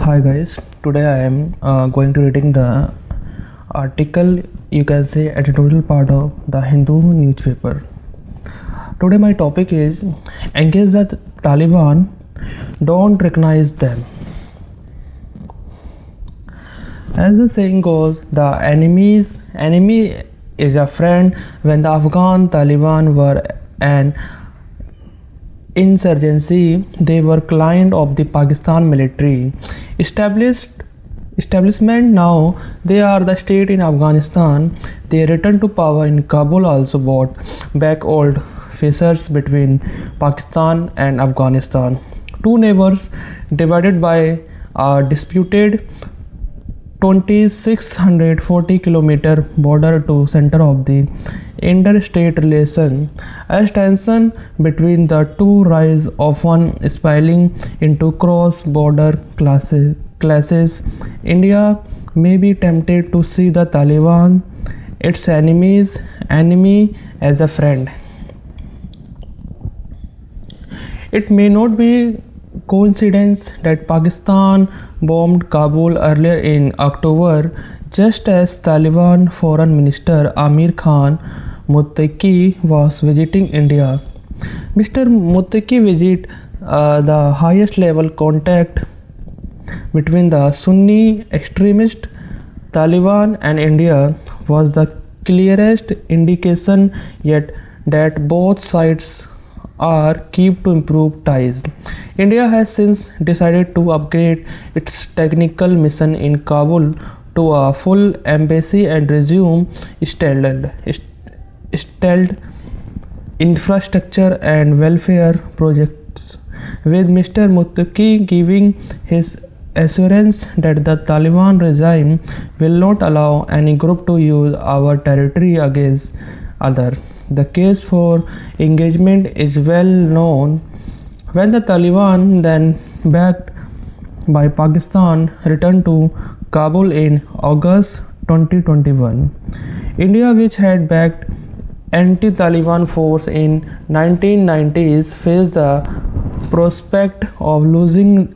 Hi guys, today I am going to reading the article, you can say editorial part of the Hindu newspaper. Today my topic is engage the Taliban, don't recognize them. As the saying goes, the enemy is a friend. When the Afghan Taliban were an insurgency, they were client of the Pakistan military establishment. Now they are the state in Afghanistan. They returned to power in Kabul, also brought back old fissures between Pakistan and Afghanistan, two neighbors divided by a disputed 2640-kilometer border to center of the interstate relation. As tension between the two rise, often spiraling into cross-border clashes, India may be tempted to see the Taliban, its enemy, as a friend. It may not be coincidence that Pakistan bombed Kabul earlier in October, just as Taliban Foreign Minister Amir Khan Muttaqi was visiting India. Mr. Muttaqi visit the highest level contact between the Sunni extremist Taliban and India was the clearest indication yet that both sides are keen to improve ties. India has since decided to upgrade its technical mission in Kabul to a full embassy and resume stealth infrastructure and welfare projects, with Mr. Muttaqi giving his assurance that the Taliban regime will not allow any group to use our territory against other. The case for engagement is well known. When the Taliban, then backed by Pakistan, returned to Kabul in August 2021, India, which had backed anti-Taliban force in 1990s, faced the prospect of losing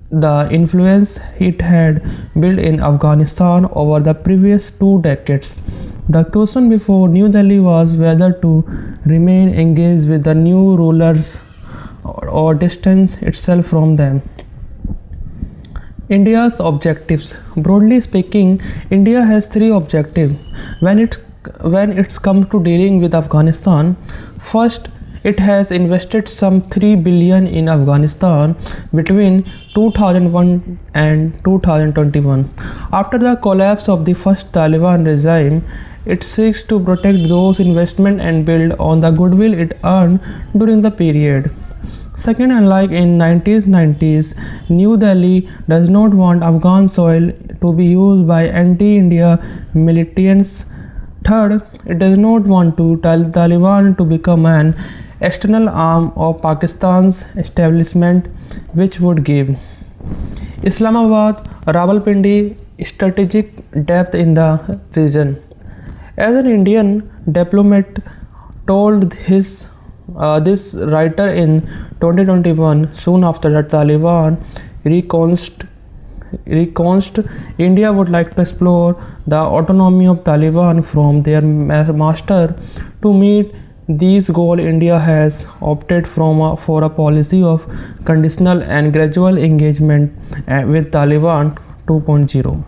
the influence it had built in Afghanistan over the previous 2 decades. The question before New Delhi was whether to remain engaged with the new rulers or distance itself from them. India's objectives. Broadly speaking, India has three objectives when it's come to dealing with Afghanistan. First, it has invested some 3 billion in Afghanistan between 2001 and 2021. After the collapse of the first Taliban regime, it seeks to protect those investments and build on the goodwill it earned during the period. Second, unlike in 1990s, New Delhi does not want Afghan soil to be used by anti-India militants. Third, it does not want to Taliban to become an external arm of Pakistan's establishment, which would give Islamabad, Rawalpindi strategic depth in the region. As an Indian diplomat told this writer in 2021, soon after the Taliban reconstructed, India would like to explore the autonomy of Taliban from their master. To meet these goals, India has opted for a policy of conditional and gradual engagement with Taliban 2.0.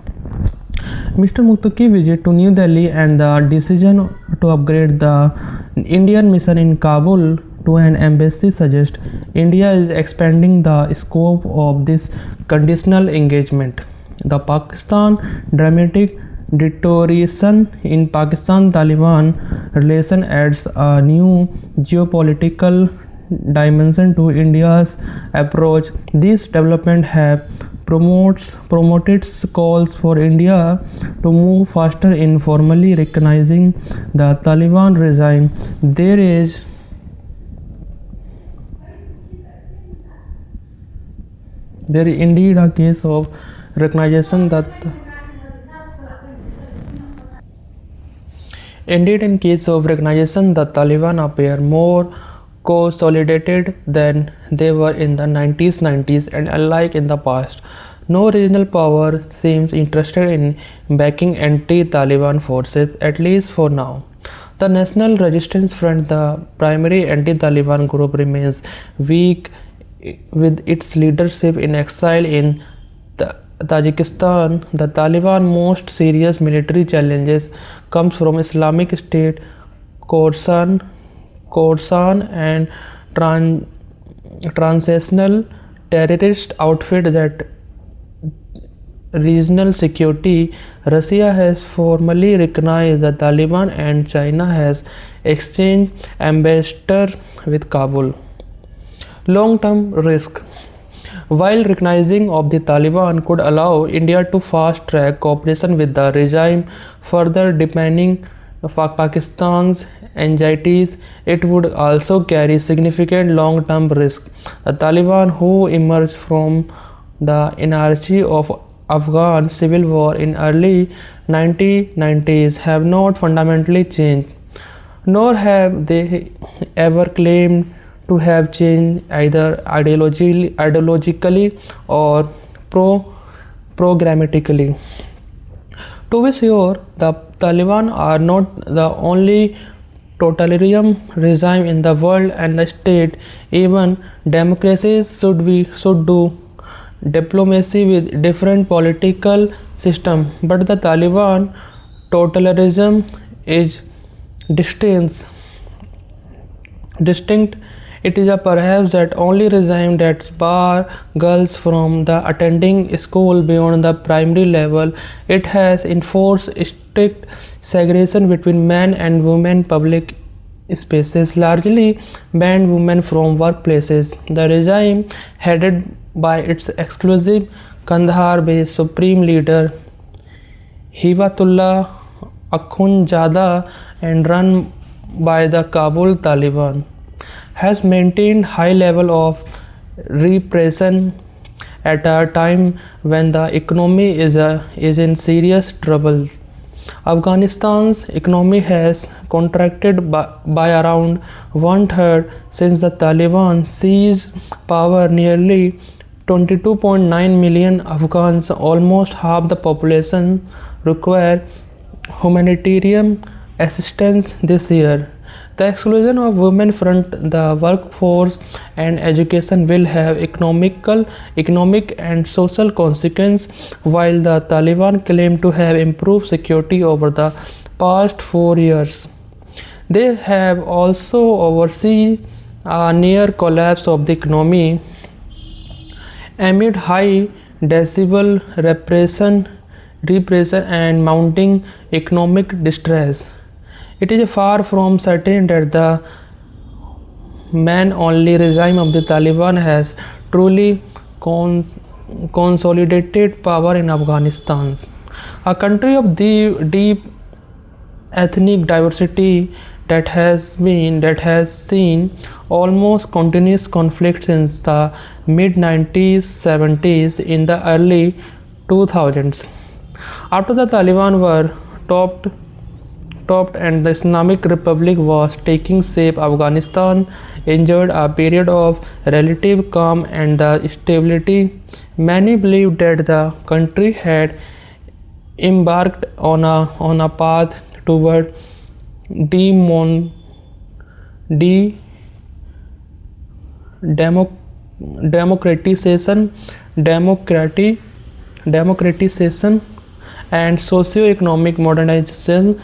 Mr. Muttaqi visit to New Delhi and the decision to upgrade the Indian mission in Kabul to an embassy suggest India is expanding the scope of this conditional engagement. The Pakistan dramatic deterioration in Pakistan-Taliban relation adds a new geopolitical dimension to India's approach. These developments have promoted calls for India to move faster in formally recognizing the Taliban regime. There is indeed a case of recognition that Indeed, in case of recognition, the Taliban appear more consolidated than they were in the 90s, and unlike in the past, no regional power seems interested in backing anti-Taliban forces, at least for now. The National Resistance Front, the primary anti-Taliban group, remains weak with its leadership in exile in Tajikistan. The Taliban's most serious military challenges comes from Islamic State, Khorasan and transnational terrorist outfit that regional security. Russia has formally recognized the Taliban and China has exchanged ambassador with Kabul. Long-term risk. While recognizing of the Taliban could allow India to fast-track cooperation with the regime, further deepening Pakistan's anxieties, it would also carry significant long-term risk. The Taliban, who emerged from the anarchy of Afghan civil war in early 1990s, have not fundamentally changed, nor have they ever claimed to have changed either ideologically or programmatically. To be sure, the Taliban are not the only totalitarian regime in the world, and the state, even democracies, should do diplomacy with different political system. But the Taliban totalitarianism is distinct. distinct It is a perhaps that only regime that bar girls from the attending school beyond the primary level. It has enforced strict segregation between men and women public spaces, largely banned women from workplaces. The regime, headed by its exclusive Kandahar-based supreme leader Hibatullah Akhundzada and run by the Kabul Taliban, has maintained high level of repression at a time when the economy is in serious trouble. Afghanistan's economy has contracted by around one-third since the Taliban seized power. Nearly 22.9 million Afghans, almost half the population, require humanitarian assistance this year. The exclusion of women from the workforce and education will have economic and social consequences. While the Taliban claim to have improved security over the past 4 years, they have also overseen a near collapse of the economy amid high decibel repression and mounting economic distress. It is far from certain that the man-only regime of the Taliban has truly consolidated power in Afghanistan, a country of deep ethnic diversity that has seen almost continuous conflict since the mid-1970s. In the early 2000s, after the Taliban were topped and the Islamic Republic was taking shape, Afghanistan enjoyed a period of relative calm and stability. Many believed that the country had embarked on a path toward demon de democratization and socio-economic modernization.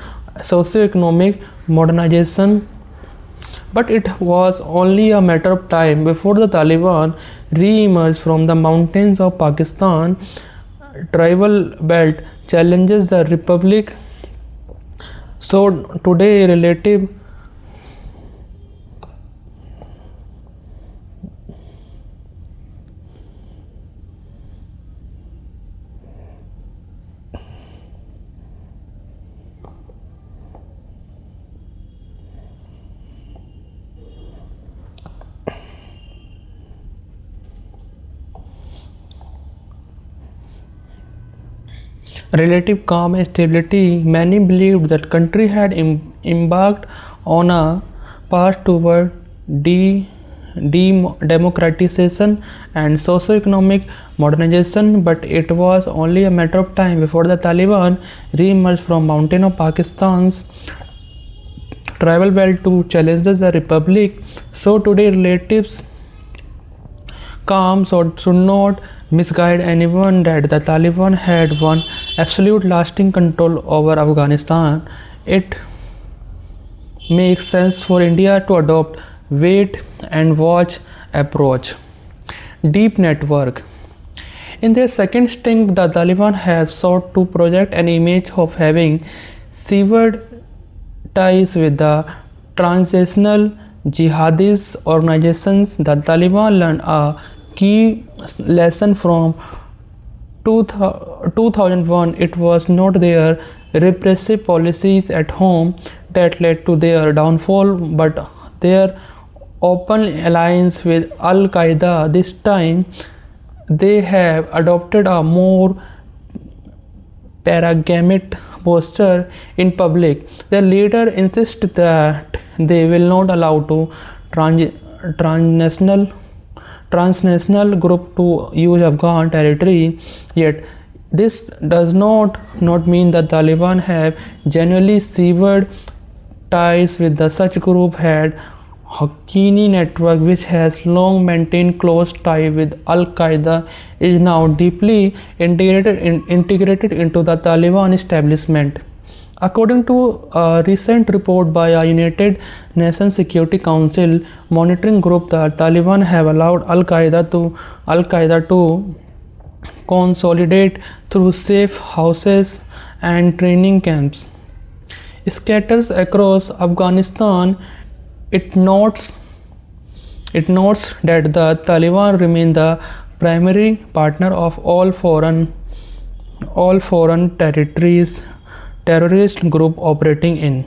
But it was only a matter of time before the Taliban re-emerged from the mountains of Pakistan. Tribal belt challenges the republic. So today relative calm and stability. Many believed that country had embarked on a path toward democratization and socio-economic modernization, but it was only a matter of time before the Taliban re-emerged from mountain of Pakistan's travel belt to challenge the republic. So today relatives calm should not misguide anyone that the Taliban had won absolute lasting control over Afghanistan. It makes sense for India to adopt wait and watch approach. Deep network. In their second sting, the Taliban have sought to project an image of having severed ties with the transnational jihadist organizations. The Taliban learned a key lesson from 2001. It was not their repressive policies at home that led to their downfall, but their open alliance with Al Qaeda. This time, they have adopted a more paragamist posture in public. The leader insists that they will not allow to transnational group to use Afghan territory. Yet this does not mean that Taliban have genuinely severed ties with the such group. Had Haqqani network, which has long maintained close tie with Al Qaeda, is now deeply integrated into the Taliban establishment. According to a recent report by a United Nations Security Council monitoring group, the Taliban have allowed Al Qaeda to consolidate through safe houses and training camps scattered across Afghanistan. It notes that the Taliban remain the primary partner of all foreign terrorist group operating in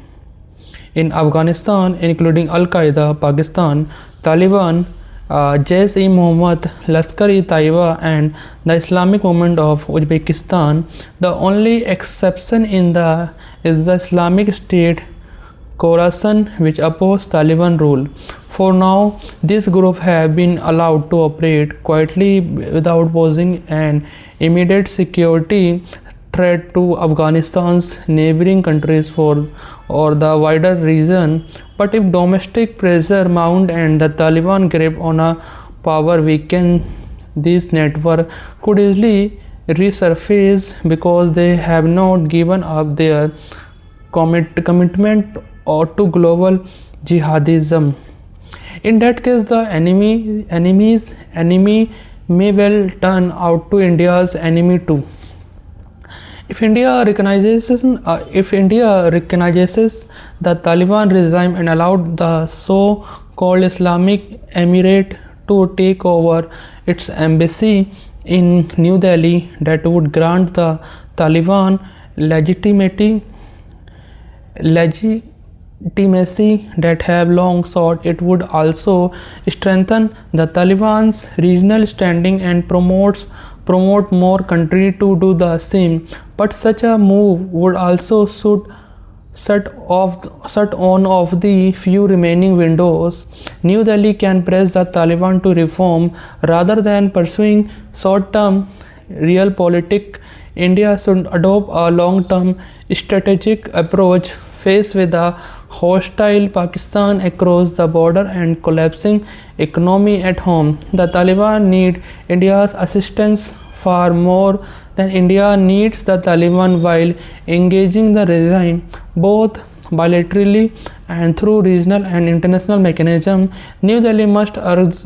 Afghanistan, including Al Qaeda, Pakistan, Taliban, Jaish-e-Mohammed, Lashkar-e-Taiba, and the Islamic Movement of Uzbekistan. The only exception is the Islamic State Khorasan, which opposed Taliban rule. For now, this group have been allowed to operate quietly without posing an immediate security threat to Afghanistan's neighboring countries or the wider region. But if domestic pressure mount and the Taliban grip on a power weaken, this network could easily resurface because they have not given up their commitment or to global jihadism. In that case, the enemy may well turn out to India's enemy too. If India recognizes the Taliban regime and allowed the so-called Islamic Emirate to take over its embassy in New Delhi, that would grant the Taliban legitimacy that have long sought. It would also strengthen the Taliban's regional standing and promote more countries to do the same. But such a move would also shut on of the few remaining windows. New Delhi can press the Taliban to reform rather than pursuing short-term realpolitik. India should adopt a long-term strategic approach faced with a hostile Pakistan across the border and collapsing economy at home. The Taliban need India's assistance far more than India needs the Taliban while engaging the regime both bilaterally and through regional and international mechanisms. New Delhi must urge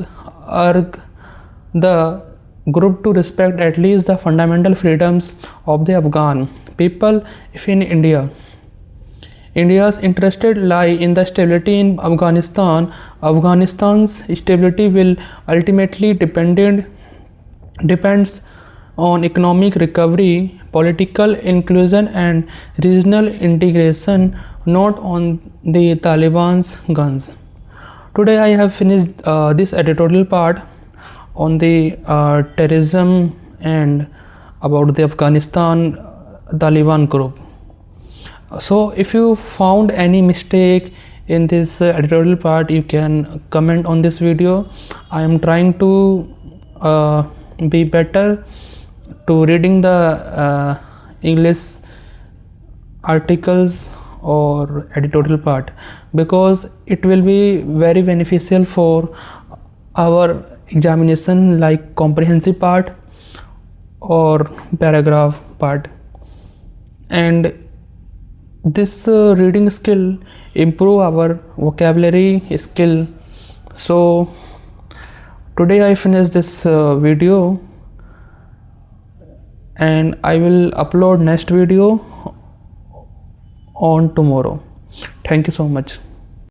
the group to respect at least the fundamental freedoms of the Afghan people. If in India's interests lie in the stability in Afghanistan, Afghanistan's stability will ultimately depends on economic recovery, political inclusion, and regional integration, not on the Taliban's guns. Today I have finished this editorial part on the terrorism and about the Afghanistan Taliban group. So if you found any mistake in this editorial part you can comment on this video. I am trying to be better to reading the English articles or editorial part, because it will be very beneficial for our examination, like comprehensive part or paragraph part. And this reading skill improve our vocabulary skill. So today I finished this video, and I will upload next video on tomorrow. Thank you so much.